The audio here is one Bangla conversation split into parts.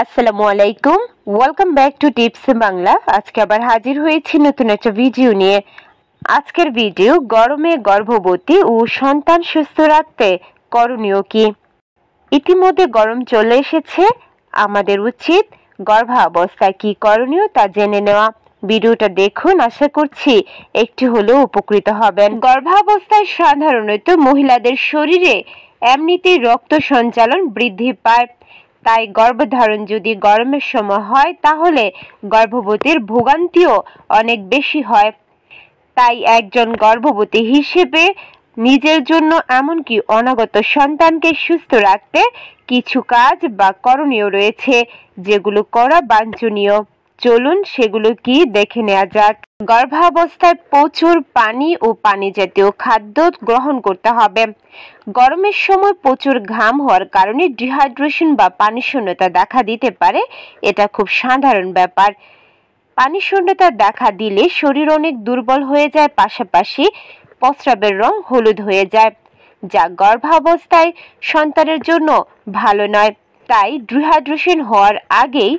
আসসালামু আলাইকুম, welcome back to tips Bangla. আজকে আবার হাজির হয়েছি নতুন একটা ভিডিও নিয়ে। আজকের ভিডিও গরমে গর্ভবতী ও সন্তান সুস্থ রাখতে করণীয় কি। ইতিমধ্যে গরম চলে এসেছে, আমাদের উচিত গর্ভাবস্থায় কি করণীয় তা জেনে নেওয়া। ভিডিওটা দেখুন, আশা করছি একটু হলেও উপকৃত হবেন। গর্ভাবস্থায় সাধারণত মহিলাদের শরীরে এমনিতেই রক্ত সঞ্চালন বৃদ্ধি পায়, তাই গর্ভধারণ যদি গরমের সময় হয় তাহলে গর্ভবতীর ভোগান্তিও অনেক বেশি হয়। তাই একজন গর্ভবতী হিসেবে নিজের জন্য এমনকি অনাগত সন্তানকে সুস্থ রাখতে কিছু কাজ বা করণীয় রয়েছে, যেগুলো করা বাঞ্ছনীয়। চলুন সেগুলো কি দেখে নেওয়া যাক। গর্ভাবস্থায় প্রচুর পানি ও পানি জাতীয় খাদ্য গ্রহণ করতে হবে। গরমের সময় প্রচুর ঘাম হওয়ার কারণে ডিহাইড্রেশন বা পানি শূন্যতা দেখা দিতে পারে। এটা খুব সাধারণ ব্যাপার। পানি শূন্যতা দেখা দিলে শরীর অনেক দুর্বল হয়ে যায়, পাশাপাশি প্রস্রাবের রং হলুদ হয়ে যায়, যা গর্ভাবস্থায় সন্তানের জন্য ভালো নয়। তাই ডিহাইড্রেশন হওয়ার আগেই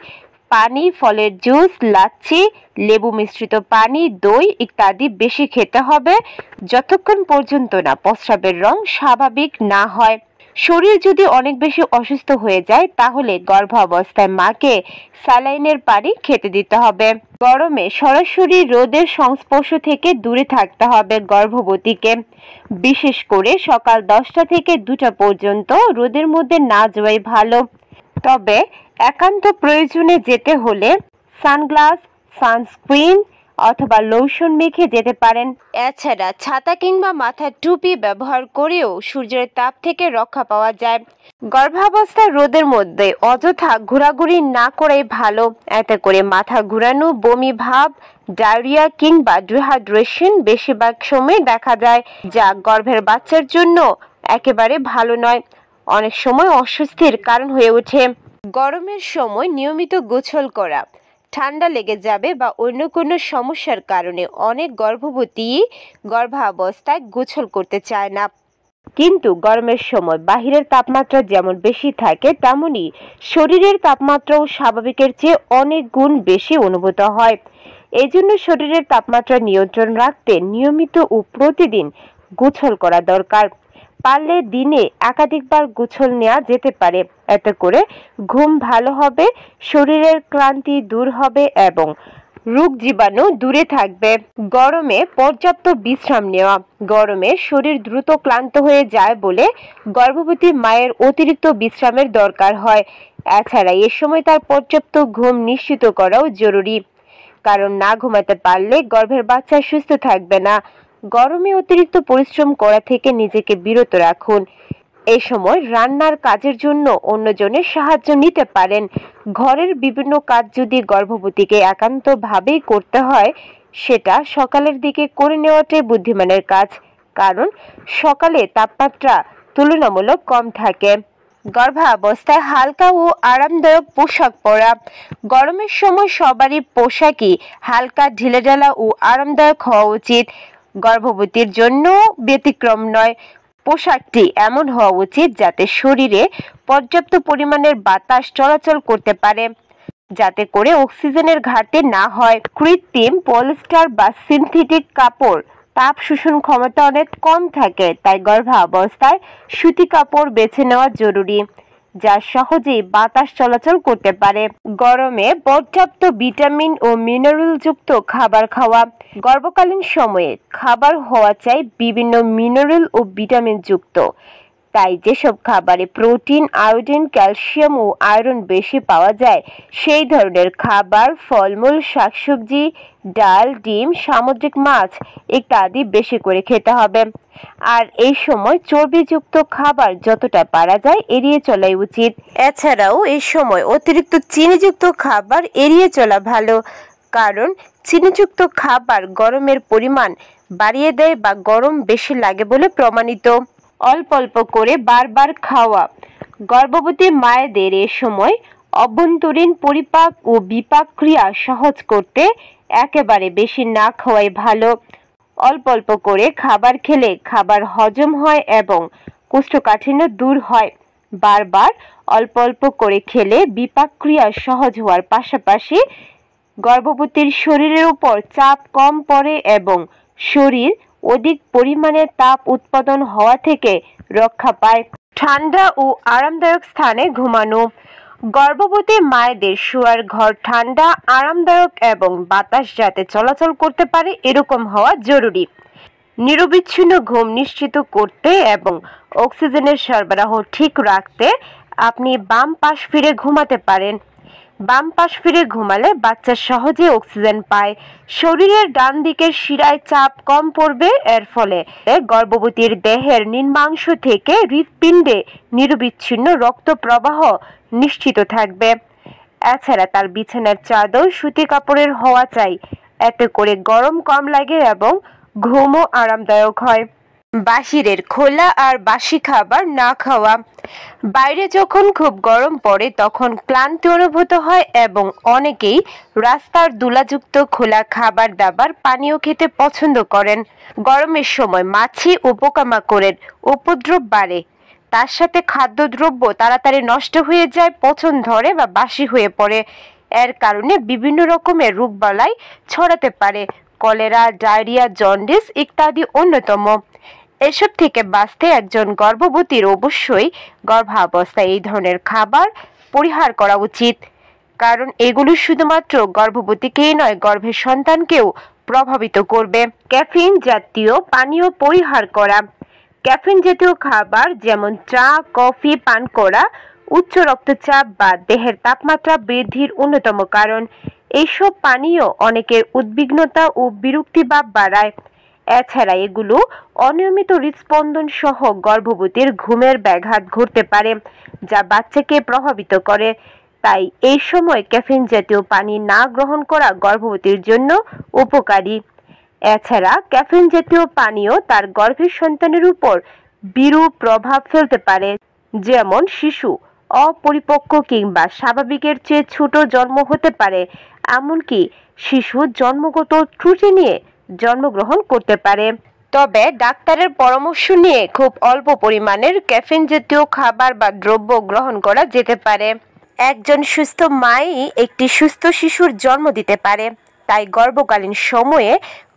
পানি, ফলের জুস, লাচ্ছি, লেবু মিশ্রিত পানি, দই ইত্যাদি বেশি খেতে হবে, যতক্ষণ পর্যন্ত না প্রস্রাবের রং স্বাভাবিক না হয়। শরীর যদি অনেক বেশি অসুস্থ হয়ে যায় তাহলে গর্ভাবস্থায় মাকে স্যালাইনের পানি খেতে দিতে হবে। গরমে সরাসরি রোদের সংস্পর্শ থেকে দূরে থাকতে হবে গর্ভবতীকে। বিশেষ করে সকাল 10টা থেকে 2টা পর্যন্ত রোদের মধ্যে না যাওয়াই ভালো। তবে একান্ত প্রয়োজনে যেতে হলে সানগ্লাস, সানস্ক্রিন অথবা লোশন মেখে যেতে পারেন। এছাড়া ছাতা কিংবা মাথার টুপি ব্যবহার করেও সূর্যের তাপ থেকে রক্ষা পাওয়া যায়। গর্ভাবস্থায় রোদের মধ্যে অযথা ঘোরাঘুরি না করাই ভালো। এতে করে মাথা ঘুরানো, বমি ভাব, ডায়রিয়া কিংবা ডিহাইড্রেশন বেশিরভাগ সময় দেখা যায়, যা গর্ভের বাচ্চার জন্য একেবারে ভালো নয়, অনেক সময় অস্বস্তির কারণ হয়ে ওঠে। গরমের সময় নিয়মিত গোসল করা। ঠান্ডা লেগে যাবে বা অন্য কোনো সমস্যার কারণে অনেক গর্ভবতী গর্ভাবস্থায় গোসল করতে চায় না, কিন্তু গরমের সময় বাহিরের তাপমাত্রা যেমন বেশি থাকে তেমনি শরীরের তাপমাত্রাও স্বাভাবিকের চেয়ে অনেক গুণ বেশি অনুভূত হয়। এজন্য শরীরের তাপমাত্রা নিয়ন্ত্রণ রাখতে নিয়মিত ও প্রতিদিন গোসল করা দরকার। পারলে দিনে একাধিকবার গোসল নেওয়া যেতে পারে। এতে করে ঘুম ভালো হবে, শরীরের ক্লান্তি দূর হবে এবং রোগ জীবাণু দূরে থাকবে। গরমে পর্যাপ্ত বিশ্রাম নেওয়া। গরমে শরীর দ্রুত ক্লান্ত হয়ে যায় বলে গর্ভবতী মায়ের অতিরিক্ত বিশ্রামের দরকার হয়। এছাড়া এ সময় তার পর্যাপ্ত ঘুম নিশ্চিত করাও জরুরি, কারণ না ঘুমাতে পারলে গর্ভের বাচ্চা সুস্থ থাকবে না। গরমে অতিরিক্ত পরিশ্রম করা থেকে নিজেকে বিরত রাখুন। এই সময় রান্নার কাজের জন্য অন্যজনের সাহায্য নিতে পারেন। ঘরের বিভিন্ন কাজ যদি গর্ভবতীকে একান্তভাবেই করতে হয়, সেটা সকালের দিকে করে নেওয়াটাই বুদ্ধিমানের কাজ, কারণ সকালে তাপমাত্রা তুলনামূলক কম থাকে। গর্ভাবস্থায় হালকা ও আরামদায়ক পোশাক পরা। গরমের সময় সবারই পোশাকই হালকা, ঢিলেঢালা ও আরামদায়ক হওয়া উচিত। গর্ভবতীর জন্য ব্যতিক্রম নয়। পোশাকটি এমন হওয়া উচিত যাতে শরীরে পর্যাপ্ত পরিমাণের বাতাস চলাচল করতে পারে, যাতে করে অক্সিজেনের ঘাটতি না হয়। কৃত্রিম পলিস্টার বা সিনথেটিক কাপড় তাপ শোষণ ক্ষমতা অনেক কম থাকে, তাই গর্ভাবস্থায় সুতি কাপড় বেছে নেওয়া জরুরি, যা সহজেই বাতাস চলাচল করতে পারে। গরমে পর্যাপ্ত ভিটামিন ও মিনারেলযুক্ত খাবার খাওয়া। গর্ভকালীন সময়ে খাবার হওয়া চাই বিভিন্ন মিনারেল ও ভিটামিন যুক্ত। তাই যেসব খাবারে প্রোটিন, আয়োডিন, ক্যালসিয়াম ও আয়রন বেশি পাওয়া যায় সেই ধরনের খাবার, ফলমূল, শাকসবজি, ডাল, ডিম, সামুদ্রিক মাছ ইত্যাদি বেশি করে খেতে হবে। আর এই সময় চর্বিযুক্ত খাবার যতটা পারা যায় এড়িয়ে চলাই উচিত। এছাড়াও এই সময় অতিরিক্ত চিনিযুক্ত খাবার এড়িয়ে চলা ভালো, কারণ চিনিযুক্ত খাবার গরমের পরিমাণ বাড়িয়ে দেয় বা গরম বেশি লাগে বলে প্রমাণিত। অল্প অল্প করে বারবার খাওয়া। গর্ভবতী মায়েদের এ সময় অভ্যন্তরীণ পরিপাক ও বিপাক ক্রিয়া সহজ করতে একেবারে বেশি না খাওয়াই ভালো। অল্প অল্প করে খাবার খেলে খাবার হজম হয় এবং কোষ্ঠকাঠিন্য দূর হয়। বারবার অল্প অল্প করে খেলে বিপাক ক্রিয়া সহজ হওয়ার পাশাপাশি গর্ভবতীর শরীরের উপর চাপ কম পড়ে এবং শরীর অধিক পরিমাণে তাপ উৎপাদন হওয়া থেকে রক্ষা পায়। ঠান্ডা ও আরামদায়ক স্থানে ঘুমানো। গর্ভবতী মায়েদের শোয়ার ঘর ঠান্ডা, আরামদায়ক এবং বাতাস যাতে চলাচল করতে পারে এরকম হওয়া জরুরি। নিরবিচ্ছিন্ন ঘুম নিশ্চিত করতে এবং অক্সিজেনের সরবরাহ ঠিক রাখতে আপনি বাম পাশ ফিরে ঘুমাতে পারেন। বাম পাশ ফিরে ঘুমালে বাচ্চা সহজে অক্সিজেন পায়, শরীরের ডান দিকের শিরায় চাপ কম পড়বে, এর ফলে গর্ভবতীর দেহের নিম্নাংশ থেকে হৃৎপিণ্ডে নিরবিচ্ছিন্ন রক্ত প্রবাহ নিশ্চিত থাকবে। এছাড়া তার বিছানার চাদর সুতি কাপড়ের হওয়া চাই, এতে করে গরম কম লাগে এবং ঘুমও আরামদায়ক হয়। বাহিরের খোলা আর বাসি খাবার না খাওয়া। বাইরে যখন খুব গরম পড়ে তখন ক্লান্তি অনুভূত হয় এবং অনেকেই রাস্তার ধুলাযুক্ত খোলা খাবার দাবার পানীয় খেতে পছন্দ করেন। গরমের সময় মাছি ও পোকামাকড়ের উপদ্রব বাড়ে, তার সাথে খাদ্যদ্রব্য তাড়াতাড়ি নষ্ট হয়ে যায়, পচন ধরে বা বাসি হয়ে পড়ে। এর কারণে বিভিন্ন রকমের রোগবালাই ছড়াতে পারে, কলেরা, ডায়রিয়া, জন্ডিস ইত্যাদি অন্যতম। এসব থেকে বাঁচতে একজন গর্ভবতীর অবশ্যই গর্ভাবস্থায় এই ধরনের খাবার পরিহার করা উচিত, কারণ এগুলো শুধুমাত্র গর্ভবতীকেই নয়, গর্ভের সন্তানকেও প্রভাবিত করবে। ক্যাফিন জাতীয় পানীয় পরিহার করা। ক্যাফিন জাতীয় খাবার যেমন চা, কফি পান করা উচ্চ রক্তচাপ বা দেহের তাপমাত্রা বৃদ্ধির অন্যতম কারণ। এইসব পানীয় অনেকের উদ্বিগ্নতা ও বিরক্তিভাব বাড়ায়। এছাড়া এগুলো অনিয়মিত হৃদস্পন্দন সহ গর্ভবতীর ঘুমের ব্যাঘাত ঘটতে পারে, যা বাচ্চাকে প্রভাবিত করে। তাই এই সময় ক্যাফিন জাতীয় পানি না গ্রহণ করা গর্ভবতীর জন্য উপকারী। এছাড়া ক্যাফিন জাতীয় পানীয় তার গর্ভের সন্তানের উপর বিরূপ প্রভাব ফেলতে পারে, যেমন শিশু অপরিপক্ক কিংবা স্বাভাবিকের চেয়ে ছোট জন্ম হতে পারে, এমনকি শিশু জন্মগত ত্রুটি নিয়ে জন্মগ্রহণ করতে পারে। তবে ডাক্তারের পরামর্শ নিয়ে খুব অল্প পরিমাণের ক্যাফিন জাতীয় খাবার বা দ্রব্য গ্রহণ করা যেতে পারে। একজন সুস্থ মাই একটি সুস্থ শিশুর জন্ম দিতে পারে, তাই গর্ভকালীন সময়ে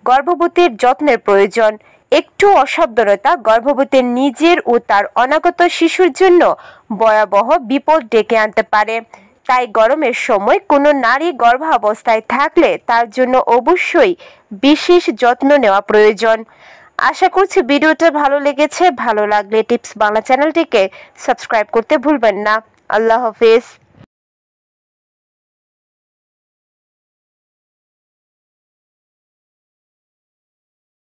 গর্ভবতীর যত্নের প্রয়োজন। একটু অসাবধানতা গর্ভবতীর নিজের ও তার অনাগত শিশুর জন্য ভয়াবহ বিপদ ডেকে আনতে পারে। তাই গরমের সময় কোনো নারী গর্ভাবস্থায় থাকলে তার জন্য অবশ্যই বিশেষ যত্ন নেওয়া প্রয়োজন। আশা করছি ভিডিওটা ভালো লেগেছে। ভালো লাগলে টিপস বাংলা চ্যানেলটিকে সাবস্ক্রাইব করতে ভুলবেন না। আল্লাহ হাফেজ।